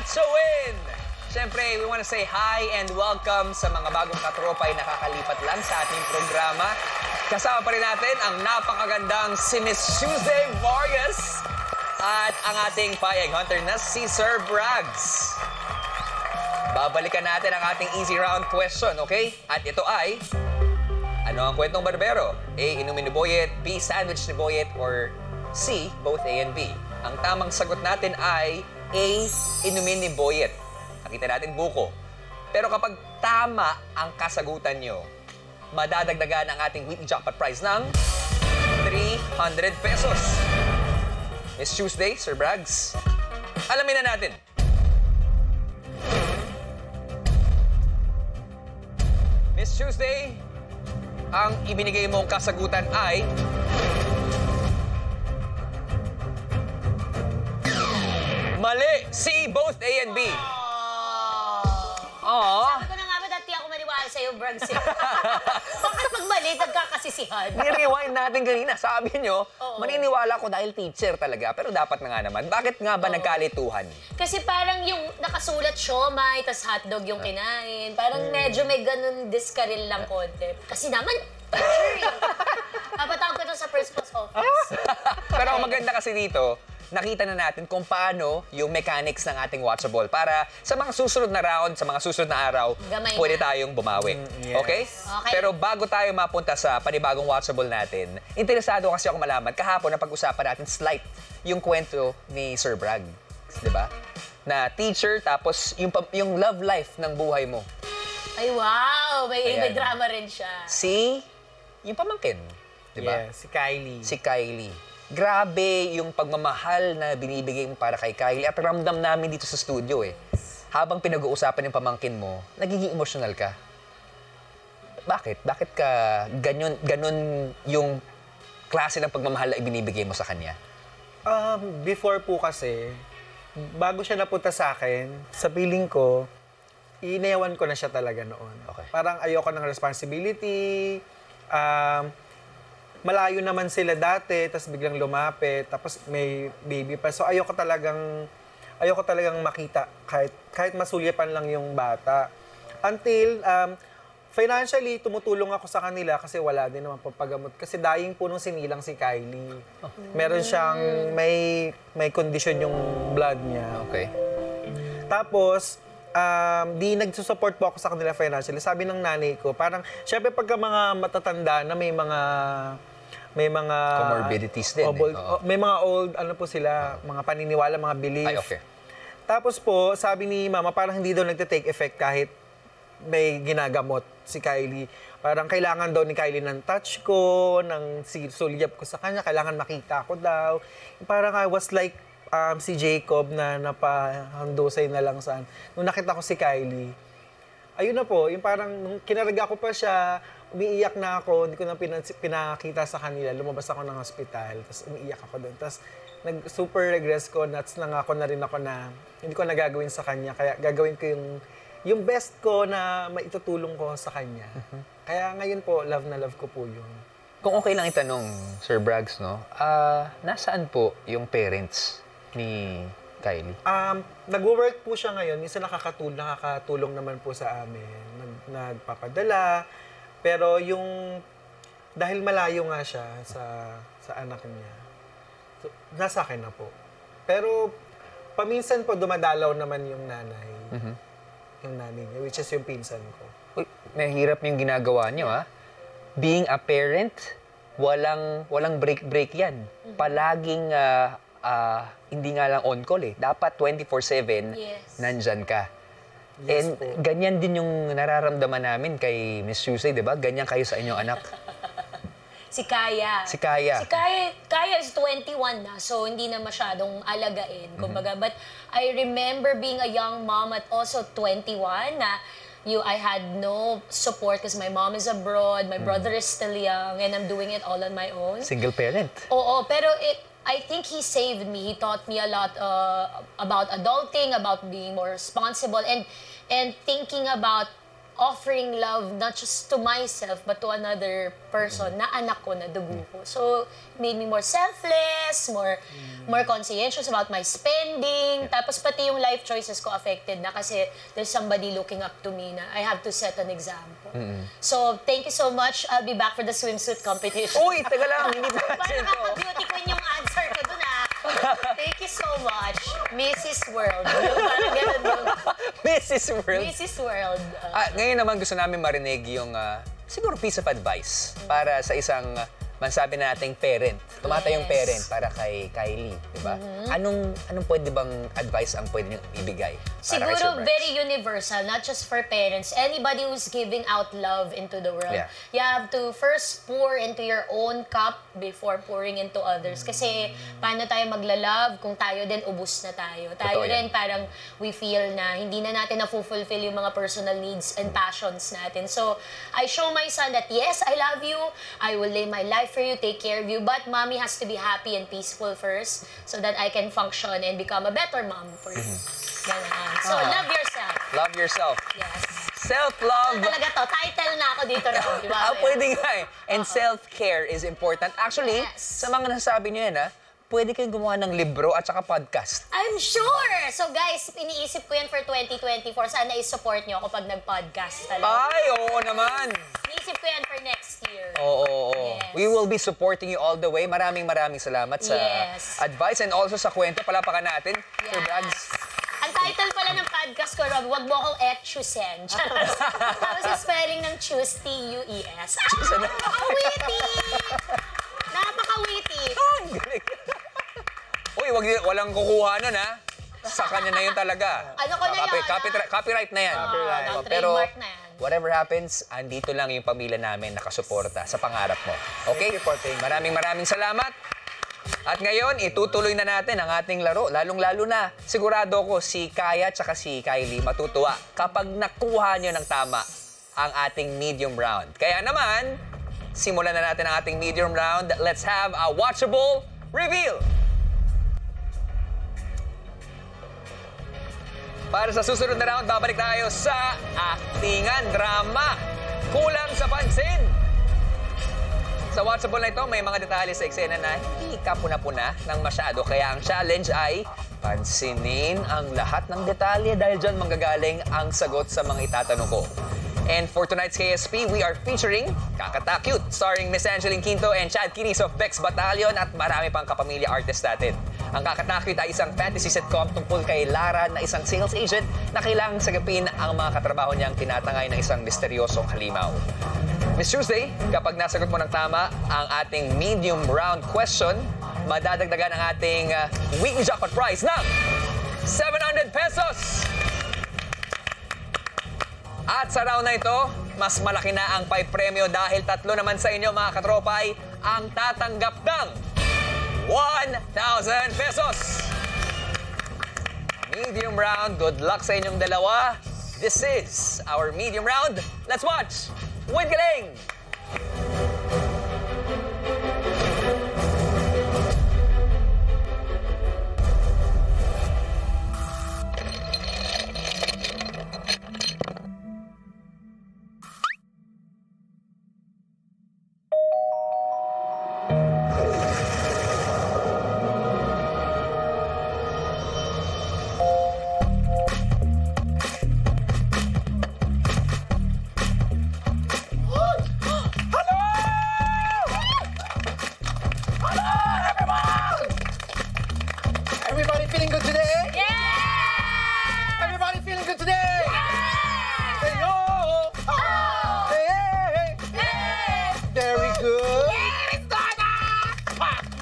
So win! Siyempre, we want to say hi and welcome sa mga bagong katropay nakakalipat lang sa ating programa. Kasama pa rin natin ang napakagandang si Miss Tuesday Vargas at ang ating payag hunter na si Sir Braggs. Babalikan natin ang ating easy round question, okay? At ito ay, ano ang kwentong barbero? A. Inumin ni Boyet, B. Sandwich ni Boyet, or C. Both A and B. Ang tamang sagot natin ay A. Inumin ni Boyet. Nakita natin buko. Pero kapag tama ang kasagutan nyo, madadagdagan ang ating weekly jackpot prize ng 300 pesos. Miss Tuesday, Sir Braggs, alamin na natin. Miss Tuesday, ang ibinigay mong kasagutan ay mali! C, both A and B. Sabi ko na nga ba, dati ako maniwala sa'yo, Braggs. Bakit pag mali, nagkakasisihan? Ni-rewind natin kanina. Sabi nyo, maniniwala ko dahil teacher talaga. Pero dapat na nga naman. Bakit nga ba nagkalituhan? Kasi parang yung nakasulat siomai, tas hotdog yung kinain. Parang medyo may ganun diskaril lang konti. Kasi naman, teacher Papatawag ko ito sa principal's office. Pero ang maganda kasi dito, nakita na natin kung paano yung mechanics ng ating watchable para sa mga susunod na round, sa mga susunod na araw, pwede tayong bumawi. Yes. Okay? Pero bago tayo mapunta sa panibagong watchable natin, interesado kasi ako malaman, kahapon na pag-usapan natin slight yung kwento ni Sir Braggs, di ba? Na teacher, tapos yung love life ng buhay mo. Ay, wow! May drama rin siya. Si, yung pamangkin, di ba? Yeah, si Kylie. Si Kylie. Grabe yung pagmamahal na binibigay mo para kay Kylie. At ramdam namin dito sa studio eh. Habang pinag-uusapan yung pamangkin mo, nagiging emotional ka. Bakit? Bakit ka ganun yung klase ng pagmamahal na ibinibigay mo sa kanya? Before po kasi, bago siya napunta sa akin, sa piling ko, inayawan ko na siya talaga noon. Okay. Parang ayoko ng responsibility, malayo naman sila dati, tapos biglang lumapit, tapos may baby pa. So ayoko talagang makita kahit masulyapan lang yung bata. Until financially tumutulong ako sa kanila kasi wala din naman pampagamot. Kasi dying po nung sinilang si Kylie. Meron siyang may condition yung blood niya. Okay. Tapos di nagsusupport po ako sa kanila financially. Sabi ng nanay ko, parang syempre pagka mga matatanda na may mga comorbidities din. May mga old, ano po sila, mga paniniwala, mga belief. Ay, okay. Tapos po, sabi ni mama, parang hindi daw nagte-take effect kahit may ginagamot si Kylie. Parang kailangan daw ni Kylie ng touch ko, ng sulyap ko sa kanya, kailangan makita ko daw. Parang I was like si Jacob na napahandusay na lang saan. Nung nakita ko si Kylie, ayun na po, yung parang nung kinarga ko pa siya, umiiyak na ako, hindi ko na pinakita sa kanila. Lumabas ako ng hospital, tapos umiiyak ako doon. Tapos super regress ko, nuts na nga ako na rin ako na hindi ko nagagawin sa kanya. Kaya gagawin ko yung best ko na maitutulong ko sa kanya. Kaya ngayon po, love na love ko po yun. Kung okay lang itanong, Sir Braggs, no? Nasaan po yung parents ni Kylie? Nag-work po siya ngayon. Minsan nakakatulong naman po sa amin. Nagpapadala. Pero dahil malayo nga siya sa anak niya, so, nasa akin na po. Pero paminsan po dumadalaw naman yung nanay. Yung nanay niya, which is yung pinsan ko. Uy, mahirap yung ginagawa niyo, ha? Being a parent, walang break yan. Palaging hindi nga lang on-call eh. Dapat 24/7 nandyan ka. Yes, And po. ganyan din yung nararamdaman namin kay Miss Tuesday, di ba? Ganyan kayo sa inyong anak. Si Kaya. Si Kaya. Kaya is 21 na, so hindi na masyadong alagain. Kumbaga, but I remember being a young mom at also 21 na I had no support because my mom is abroad, my brother is still young, and I'm doing it all on my own. Single parent. Oo, pero I think he saved me. He taught me a lot about adulting, about being more responsible, and thinking about offering love not just to myself but to another person na anak ko, na dugo ko. So, it made me more selfless, more conscientious about my spending. Tapos pati yung life choices ko affected na kasi there's somebody looking up to me na I have to set an example. So, thank you so much. I'll be back for the swimsuit competition. Uy, taga lang, hindi pa Parang ito. beauty queen yung answer ko dun Thank you so much, Mrs. World. Parang ganun yung Mrs. World. Mrs. World. Ngayon naman gusto namin marinig yung siguro piece of advice para sa isang masabi na nating parent. Tumatayong Yes. parent para kay Kylie, di ba? Anong pwede bang advice ang pwede niyong ibigay para kay Siguro Sir Bryce? very universal, not just for parents. Anybody who's giving out love into the world, Yeah. you have to first pour into your own cup before pouring into others. Kasi paano tayo magla-love kung tayo din ubus na tayo? Tayo Totoo yan. rin parang we feel na hindi na natin na-fulfill yung mga personal needs and passions natin. So, I show my son that yes, I love you, I will lay my life for you, take care of you, but mommy has to be happy and peaceful first so that I can function and become a better mom for you. Ganun. So, love yourself. Love yourself. Yes. Self-love. Talaga to. Title na ako dito, Rob. Di ba? Pwede nga eh. And self-care is important. Actually, Yes. sa mga nasabi niyo yan, pwede kayong gumawa ng libro at saka podcast. I'm sure! So guys, iniisip ko yan for 2024. Sana i-support nyo ako pag nag-podcast talaga. Ay, oo naman. Iniisip ko yan for next year. Oo. Yes. We will be supporting you all the way. Maraming salamat sa Yes. advice and also sa kwento. Palapakan natin. Sir Brags. Ang title pala ng podcast ko, Rob, wag mo akong etchusen. Tapos yung spelling ng choose, T-U-E-S. Napaka-witty! Napaka-witty! Uy, walang kukuha nun, ha? Sa kanya na yun talaga. Ano ko na yun, Copyright na yan. Copyright. Pero Trademark na yan. whatever happens, andito lang yung pamilya namin nakasuporta sa pangarap mo. Okay? Maraming salamat. At ngayon, itutuloy na natin ang ating laro. Lalong-lalo na, sigurado ko si Kaya at si Kylie matutuwa kapag nakuha nyo ng tama ang ating medium round. Kaya naman, simulan na natin ang ating medium round. Let's have a watchable reveal! Para sa susunod na round, babalik tayo sa aktingan, drama, kulang sa pansin. Sa watchable na ito, may mga detalye sa eksena na hindi ka puna-puna ng masyado. Kaya ang challenge ay pansinin ang lahat ng detalye dahil dyan manggagaling ang sagot sa mga itatanong ko. And for tonight's KSP, we are featuring Kakata Cute, starring Miss Angeline Quinto and Chad Kinis of Bex Battalion at marami pang kapamilya artist natin. Ang Kakata Cute ay isang fantasy sitcom tungkol kay Lara na isang sales agent na kailangang sagapin ang mga katrabaho niyang tinatangay ng isang misteryosong halimaw. Miss Tuesday, kapag nasagot mo ng tama ang ating medium round question, madadagdagan ang ating weekly jackpot prize ng 700 pesos! At sa round na ito, mas malaki na ang premyo dahil tatlo naman sa inyo mga katropay ang tatanggap ng 1,000 pesos! Medium round, good luck sa inyong dalawa. This is our medium round. Let's watch! Win Galing! Everybody feeling good today? Yeah! Everybody feeling good today? Yeah! Say yo! Oh! Hey! Hey! Very good. Hey, Miss Donna!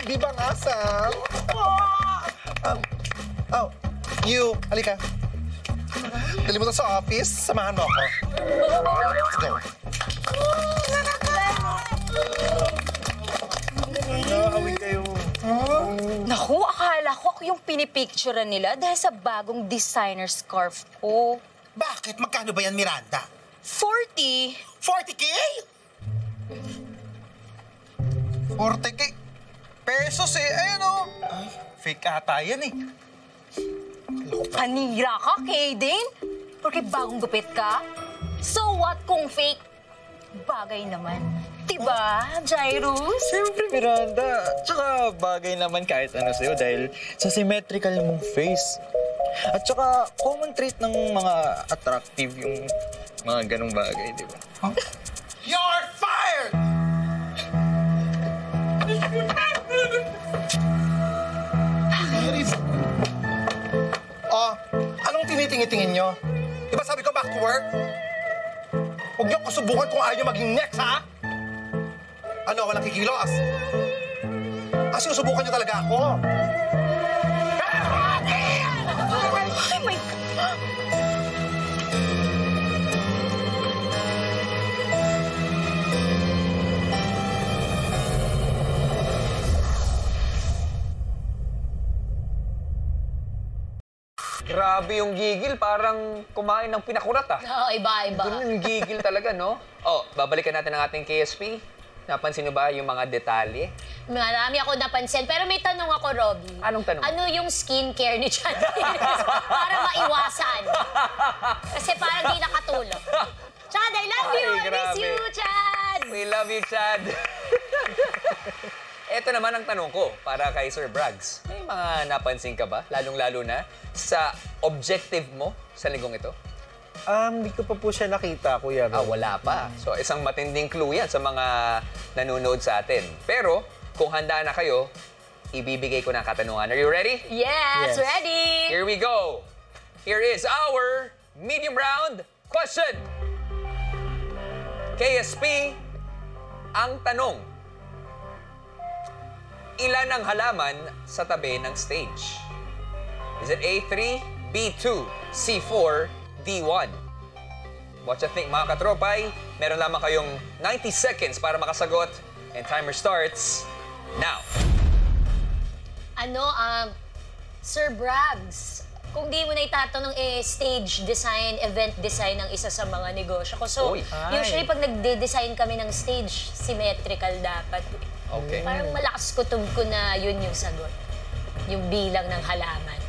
Di ba nga, Sam? Oh, you, halika. Dali mo to sa office, samahan mo ako. Let's go. Nakakawin kayo. Naku, akala ko ako yung pinipicturean nila dahil sa bagong designer scarf ko. Bakit? Magkano ba yan, Miranda? 40! 40K? 40K pesos eh. Ayan o. Fake ata yan eh. Panira ka, Kaden? Porque bagong gupit ka? So what kung fake? Bagay naman. Diba, Jairus? Siyempre, Miranda. Tsaka bagay naman kahit ano sa'yo dahil sa symmetrical mong face. At tsaka common trait ng mga attractive yung mga ganong bagay, di ba? You're fired! Oh, anong tinitingin nyo? Di ba sabi ko back to work? Huwag niyo ko subukan kung ayaw niyo maging next, ha? Ano, walang kikilos? Sinusubukan niyo talaga ako. Oh my God! Grabe yung gigil, parang kumain ng pinakurat ah. Oo, iba-iba. Ganun yung gigil talaga, no? Oh, babalikan natin ang ating KSP. Napansin niyo ba yung mga detalye? Marami ako napansin. Pero may tanong ako, Robby. Anong tanong? Ano yung skincare ni Chad para maiwasan? Kasi parang di nakatulog. Chad, I love you! Ay, I miss grabe. you, Chad! We love you, Chad. Ito naman ang tanong ko para kay Sir Braggs. May mga napansin ka ba, lalong-lalo na, sa objective mo sa linggong ito? Hindi ko pa po siya nakita, Kuya Rob. Wala pa. So, isang matinding clue yan sa mga nanonood sa atin. Pero, kung handa na kayo, ibibigay ko na ang katanungan. Are you ready? Yes, Yes. ready! Here we go. Here is our medium round question. KSP, ang tanong. Ilan ang halaman sa tabi ng stage? Is it A3, B2, C4, D1? What you think, mga katropay? Meron lamang kayong 90 seconds para makasagot. And timer starts now. Sir Braggs, kung di mo na itatanong stage design, event design ng isa sa mga negosyo ko. So, Uy. usually pag nagde-design kami ng stage, symmetrical dapat. Okay. Parang malakas kutob ko na yun yung sagot. Yung bilang ng halaman.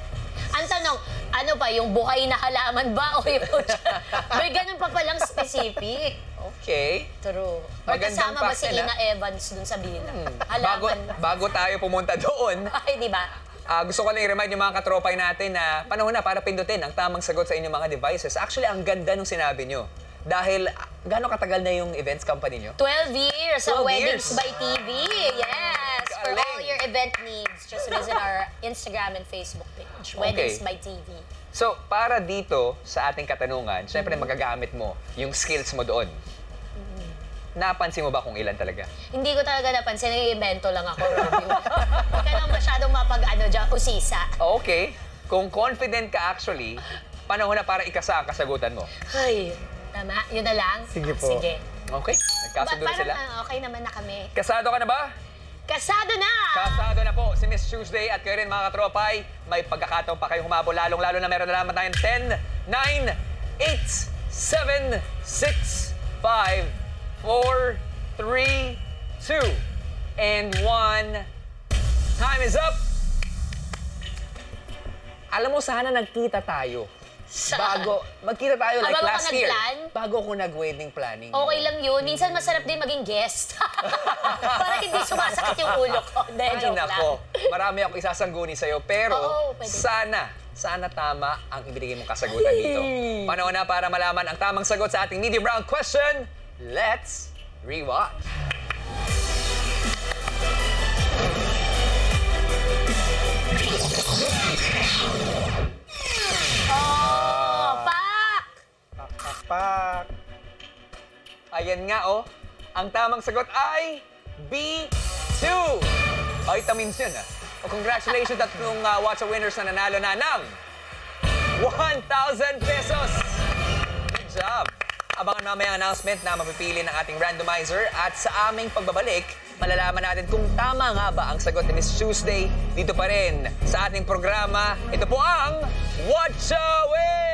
Ang tanong, ano ba, yung buhay na halaman ba o yung... May ganun pa palang specific. Okay. True. Or Magandang kasama ba si pattern, Ina Evans dun sa bilang? Halaman. Bago tayo pumunta doon, Ay, di ba? gusto ko lang i-remind yung mga katropay natin na panahon na para pindutin ang tamang sagot sa inyong mga devices. Actually, ang ganda nung sinabi nyo. Dahil, gano'ng katagal na yung events company nyo? 12 years sa 12 Weddings years. by TV. Yes. For Galing. all your event needs, just visit our Instagram and Facebook page, Weddings by TV. So, para dito sa ating katanungan, syempre magagamit mo yung skills mo doon. Napansin mo ba kung ilan talaga? Hindi ko talaga napansin, nag-invento lang ako, Robby. Huwag ka lang masyadong usisa. Okay. Kung confident ka actually, panahon na para ikasa ang kasagutan mo. Ay, tama. Yun na lang? Sige po. Sige. Okay? Nagkasundo na sila? Okay naman na kami. Kasado ka na ba? Kasado na! Kasado na po si Miss Tuesday at kayo rin mga katropay. May pagkakataon pa kayong humabol, lalong-lalo na meron na naman tayong 10, 9, 8, 7, 6, 5, 4, 3, 2, and 1. Time is up! Alam mo, sana nagkita tayo. Magkita tayo like bago ka last year. nagplan? Bago ko nag-wedding planning. Okay lang yun. Minsan masarap din maging guest. Para hindi sumasakit yung ulo ko. Ay, Joke lang. nako. Marami ako isasangguni sa'yo. Pero Oo, pwede. sana tama ang ibinigay mong kasagutan dito. Panahon na para malaman ang tamang sagot sa ating medium round question. Let's rewatch. Oh, pak! Pak! Ayan nga, oh. Ang tamang sagot ay B2. Vitamins yun, ah. Oh, congratulations at nung Watch the Winners na nanalo na ng 1,000 pesos. Good job. Abangan mamaya ang announcement na mapipili ng ating randomizer at sa aming pagbabalik, malalaman natin kung tama nga ba ang sagot ni Miss Tuesday dito pa rin sa ating programa. Ito po ang Watch the Win!